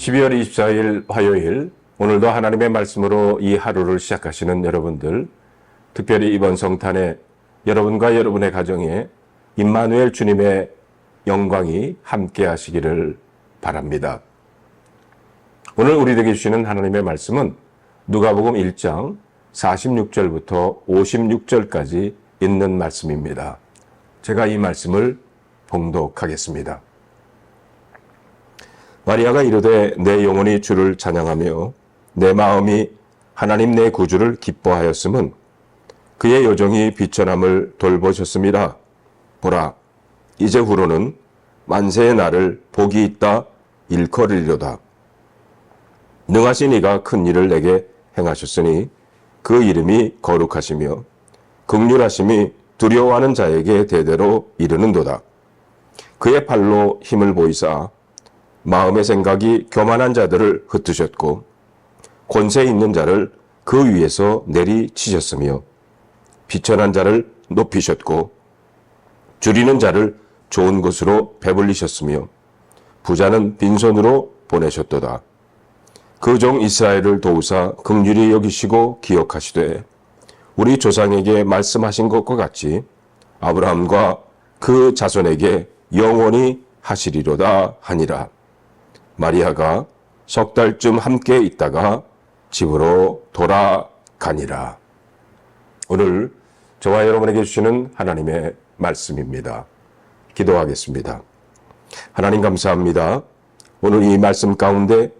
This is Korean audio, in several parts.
12월 24일 화요일, 오늘도 하나님의 말씀으로 이 하루를 시작하시는 여러분들, 특별히 이번 성탄에 여러분과 여러분의 가정에 임마누엘 주님의 영광이 함께 하시기를 바랍니다. 오늘 우리에게 주시는 하나님의 말씀은 누가복음 1장 46절부터 56절까지 있는 말씀입니다. 제가 이 말씀을 봉독하겠습니다. 마리아가 이르되 내 영혼이 주를 찬양하며 내 마음이 하나님 내 구주를 기뻐하였음은 그의 여정이 비천함을 돌보셨습니다. 보라, 이제후로는 만세의 날을 복이 있다 일컬으리로다. 능하신 이가 큰 일을 내게 행하셨으니 그 이름이 거룩하시며 긍휼하심이 두려워하는 자에게 대대로 이르는도다. 그의 팔로 힘을 보이사 마음의 생각이 교만한 자들을 흩으셨고 권세 있는 자를 그 위에서 내리치셨으며 비천한 자를 높이셨고 줄이는 자를 좋은 곳으로 배불리셨으며 부자는 빈손으로 보내셨도다. 그 종 이스라엘을 도우사 긍휼히 여기시고 기억하시되 우리 조상에게 말씀하신 것과 같이 아브라함과 그 자손에게 영원히 하시리로다 하니라. 마리아가 석 달쯤 함께 있다가 집으로 돌아가니라. 오늘 저와 여러분에게 주시는 하나님의 말씀입니다. 기도하겠습니다. 하나님 감사합니다. 오늘 이 말씀 가운데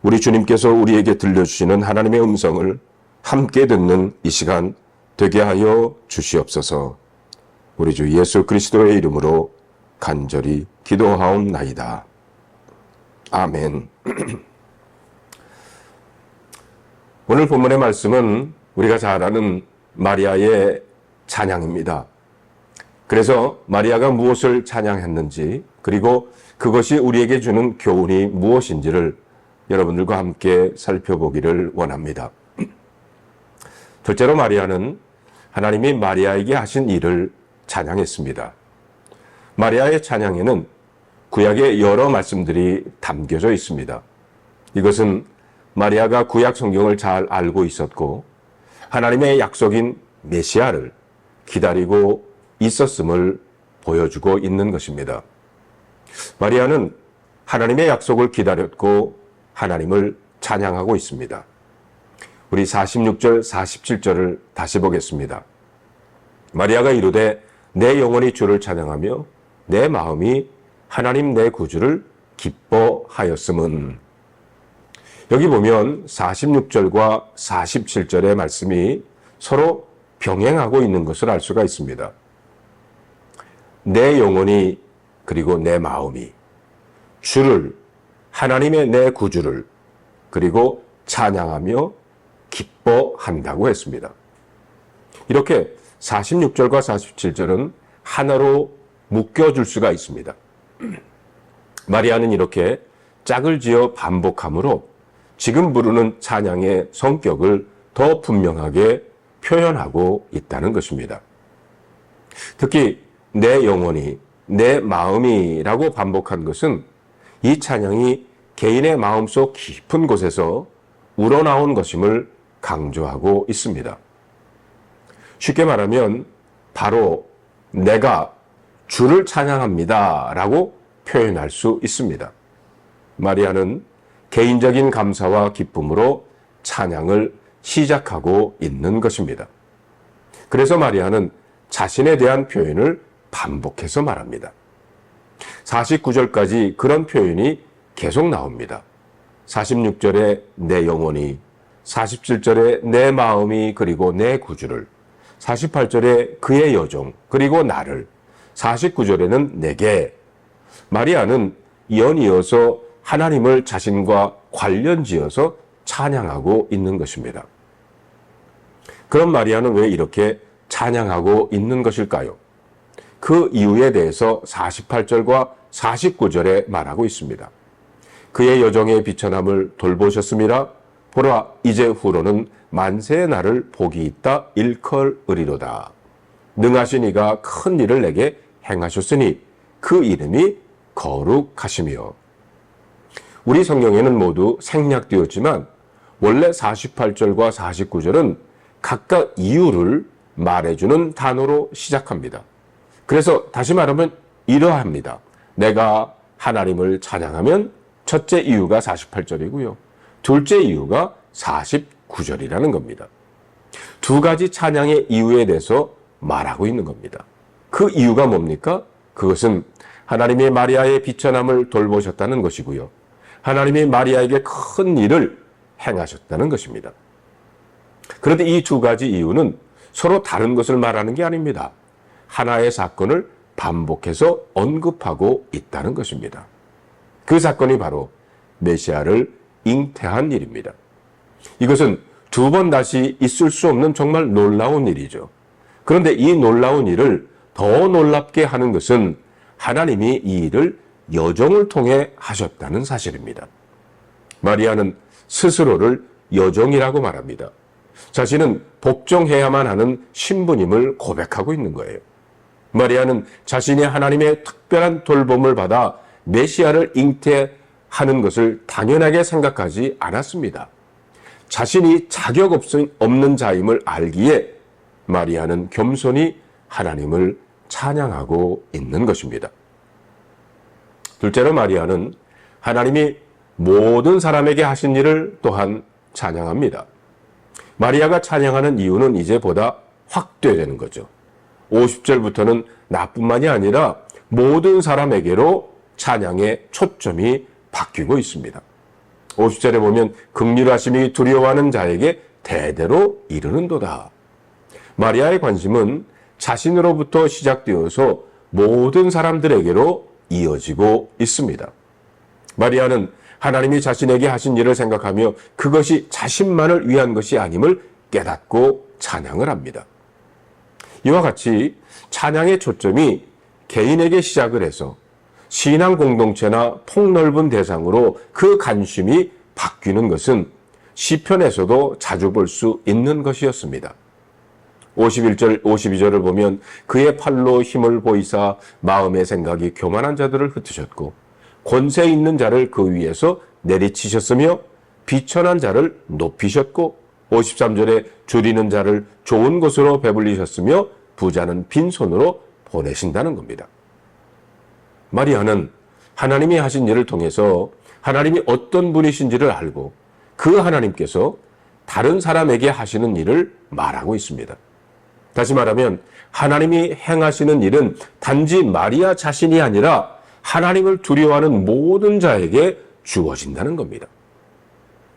우리 주님께서 우리에게 들려주시는 하나님의 음성을 함께 듣는 이 시간 되게 하여 주시옵소서. 우리 주 예수 그리스도의 이름으로 간절히 기도하옵나이다. 아멘. 오늘 본문의 말씀은 우리가 잘 아는 마리아의 찬양입니다. 그래서 마리아가 무엇을 찬양했는지, 그리고 그것이 우리에게 주는 교훈이 무엇인지를 여러분들과 함께 살펴보기를 원합니다. 첫째로 마리아는 하나님이 마리아에게 하신 일을 찬양했습니다. 마리아의 찬양에는 구약의 여러 말씀들이 담겨져 있습니다. 이것은 마리아가 구약 성경을 잘 알고 있었고 하나님의 약속인 메시아를 기다리고 있었음을 보여주고 있는 것입니다. 마리아는 하나님의 약속을 기다렸고 하나님을 찬양하고 있습니다. 우리 46절, 47절을 다시 보겠습니다. 마리아가 이르되 내 영혼이 주를 찬양하며 내 마음이 하나님 내 구주를 기뻐하였음은. 여기 보면 46절과 47절의 말씀이 서로 병행하고 있는 것을 알 수가 있습니다. 내 영혼이 그리고 내 마음이 주를, 하나님의 내 구주를 그리고 찬양하며 기뻐한다고 했습니다. 이렇게 46절과 47절은 하나로 묶여줄 수가 있습니다. 마리아는 이렇게 짝을 지어 반복함으로 지금 부르는 찬양의 성격을 더 분명하게 표현하고 있다는 것입니다. 특히 내 영혼이, 내 마음이라고 반복한 것은 이 찬양이 개인의 마음속 깊은 곳에서 우러나온 것임을 강조하고 있습니다. 쉽게 말하면 바로 내가 주를 찬양합니다 라고 표현할 수 있습니다. 마리아는 개인적인 감사와 기쁨으로 찬양을 시작하고 있는 것입니다. 그래서 마리아는 자신에 대한 표현을 반복해서 말합니다. 49절까지 그런 표현이 계속 나옵니다. 46절에 내 영혼이, 47절에 내 마음이 그리고 내 구주를, 48절에 그의 여종 그리고 나를, 49절에는 내게. 마리아는 연이어서 하나님을 자신과 관련지어서 찬양하고 있는 것입니다. 그럼 마리아는 왜 이렇게 찬양하고 있는 것일까요? 그 이유에 대해서 48절과 49절에 말하고 있습니다. 그의 여정의 비천함을 돌보셨습니다. 보라, 이제후로는 만세의 날을 복이 있다 일컬으리로다. 능하신 이가 큰 일을 내게 행하셨으니 그 이름이 거룩하시며. 우리 성경에는 모두 생략되었지만 원래 48절과 49절은 각각 이유를 말해주는 단어로 시작합니다. 그래서 다시 말하면 이러합니다. 내가 하나님을 찬양하면 첫째 이유가 48절이고요. 둘째 이유가 49절이라는 겁니다. 두 가지 찬양의 이유에 대해서 말하고 있는 겁니다. 그 이유가 뭡니까? 그것은 하나님이 마리아의 비천함을 돌보셨다는 것이고요. 하나님이 마리아에게 큰 일을 행하셨다는 것입니다. 그런데 이 두 가지 이유는 서로 다른 것을 말하는 게 아닙니다. 하나의 사건을 반복해서 언급하고 있다는 것입니다. 그 사건이 바로 메시아를 잉태한 일입니다. 이것은 두 번 다시 있을 수 없는 정말 놀라운 일이죠. 그런데 이 놀라운 일을 더 놀랍게 하는 것은 하나님이 이 일을 여종을 통해 하셨다는 사실입니다. 마리아는 스스로를 여종이라고 말합니다. 자신은 복종해야만 하는 신부님을 고백하고 있는 거예요. 마리아는 자신이 하나님의 특별한 돌봄을 받아 메시아를 잉태하는 것을 당연하게 생각하지 않았습니다. 자신이 자격 없는 자임을 알기에 마리아는 겸손히 하나님을 찬양하고 있는 것입니다. 둘째로 마리아는 하나님이 모든 사람에게 하신 일을 또한 찬양합니다. 마리아가 찬양하는 이유는 이제 보다 확대되는 거죠. 50절부터는 나뿐만이 아니라 모든 사람에게로 찬양의 초점이 바뀌고 있습니다. 50절에 보면 긍휼하심이 두려워하는 자에게 대대로 이르는도다. 마리아의 관심은 자신으로부터 시작되어서 모든 사람들에게로 이어지고 있습니다. 마리아는 하나님이 자신에게 하신 일을 생각하며 그것이 자신만을 위한 것이 아님을 깨닫고 찬양을 합니다. 이와 같이 찬양의 초점이 개인에게 시작을 해서 신앙 공동체나 폭넓은 대상으로 그 관심이 바뀌는 것은 시편에서도 자주 볼 수 있는 것이었습니다. 51절, 52절을 보면 그의 팔로 힘을 보이사 마음의 생각이 교만한 자들을 흩으셨고 권세 있는 자를 그 위에서 내리치셨으며 비천한 자를 높이셨고 53절에 줄이는 자를 좋은 곳으로 배불리셨으며 부자는 빈손으로 보내신다는 겁니다. 마리아는 하나님이 하신 일을 통해서 하나님이 어떤 분이신지를 알고 그 하나님께서 다른 사람에게 하시는 일을 말하고 있습니다. 다시 말하면 하나님이 행하시는 일은 단지 마리아 자신이 아니라 하나님을 두려워하는 모든 자에게 주어진다는 겁니다.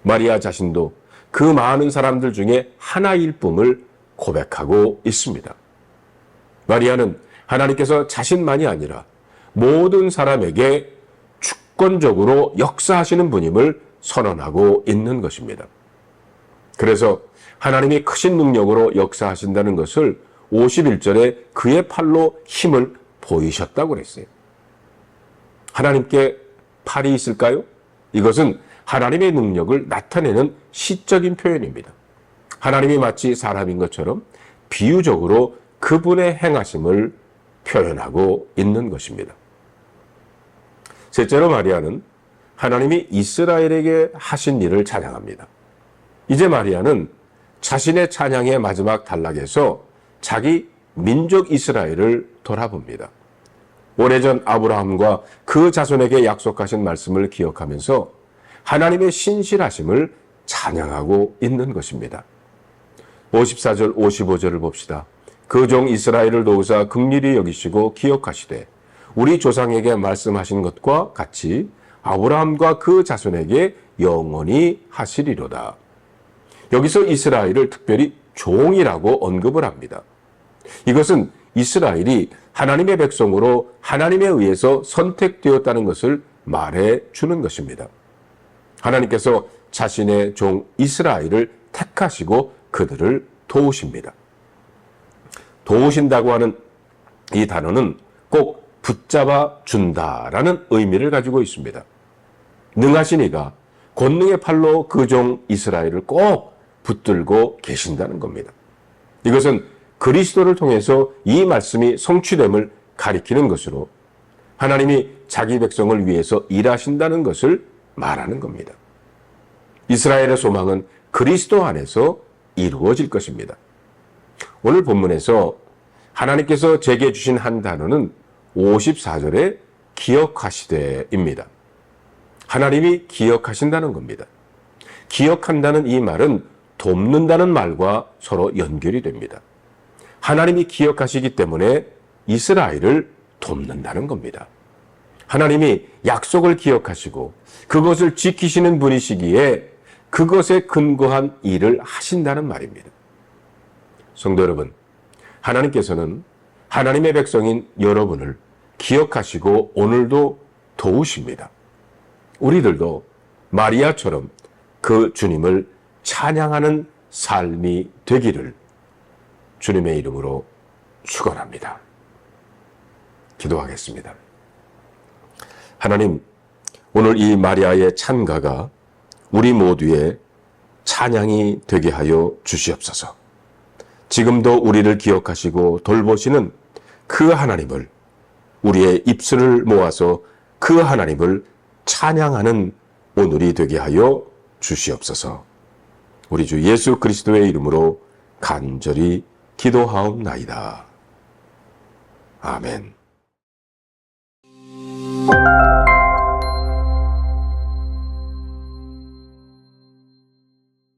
마리아 자신도 그 많은 사람들 중에 하나일 뿐을 고백하고 있습니다. 마리아는 하나님께서 자신만이 아니라 모든 사람에게 주권적으로 역사하시는 분임을 선언하고 있는 것입니다. 그래서 하나님이 크신 능력으로 역사하신다는 것을 51절에 그의 팔로 힘을 보이셨다고 그랬어요. 하나님께 팔이 있을까요? 이것은 하나님의 능력을 나타내는 시적인 표현입니다. 하나님이 마치 사람인 것처럼 비유적으로 그분의 행하심을 표현하고 있는 것입니다. 셋째로 마리아는 하나님이 이스라엘에게 하신 일을 찬양합니다. 이제 마리아는 자신의 찬양의 마지막 단락에서 자기 민족 이스라엘을 돌아봅니다. 오래전 아브라함과 그 자손에게 약속하신 말씀을 기억하면서 하나님의 신실하심을 찬양하고 있는 것입니다. 54절, 55절을 봅시다. 그 종 이스라엘을 도우사 긍휼히 여기시고 기억하시되 우리 조상에게 말씀하신 것과 같이 아브라함과 그 자손에게 영원히 하시리로다. 여기서 이스라엘을 특별히 종이라고 언급을 합니다. 이것은 이스라엘이 하나님의 백성으로 하나님에 의해서 선택되었다는 것을 말해 주는 것입니다. 하나님께서 자신의 종 이스라엘을 택하시고 그들을 도우십니다. 도우신다고 하는 이 단어는 꼭 붙잡아 준다라는 의미를 가지고 있습니다. 능하신 이가 권능의 팔로 그 종 이스라엘을 꼭 붙들고 계신다는 겁니다. 이것은 그리스도를 통해서 이 말씀이 성취됨을 가리키는 것으로 하나님이 자기 백성을 위해서 일하신다는 것을 말하는 겁니다. 이스라엘의 소망은 그리스도 안에서 이루어질 것입니다. 오늘 본문에서 하나님께서 제게 주신 한 단어는 54절에 기억하시되입니다. 하나님이 기억하신다는 겁니다. 기억한다는 이 말은 돕는다는 말과 서로 연결이 됩니다. 하나님이 기억하시기 때문에 이스라엘을 돕는다는 겁니다. 하나님이 약속을 기억하시고 그것을 지키시는 분이시기에 그것에 근거한 일을 하신다는 말입니다. 성도 여러분, 하나님께서는 하나님의 백성인 여러분을 기억하시고 오늘도 도우십니다. 우리들도 마리아처럼 그 주님을 찬양하는 삶이 되기를 주님의 이름으로 축원합니다. 기도하겠습니다. 하나님, 오늘 이 마리아의 찬가가 우리 모두의 찬양이 되게 하여 주시옵소서. 지금도 우리를 기억하시고 돌보시는 그 하나님을, 우리의 입술을 모아서 그 하나님을 찬양하는 오늘이 되게 하여 주시옵소서. 우리 주 예수 그리스도의 이름으로 간절히 기도하옵나이다. 아멘.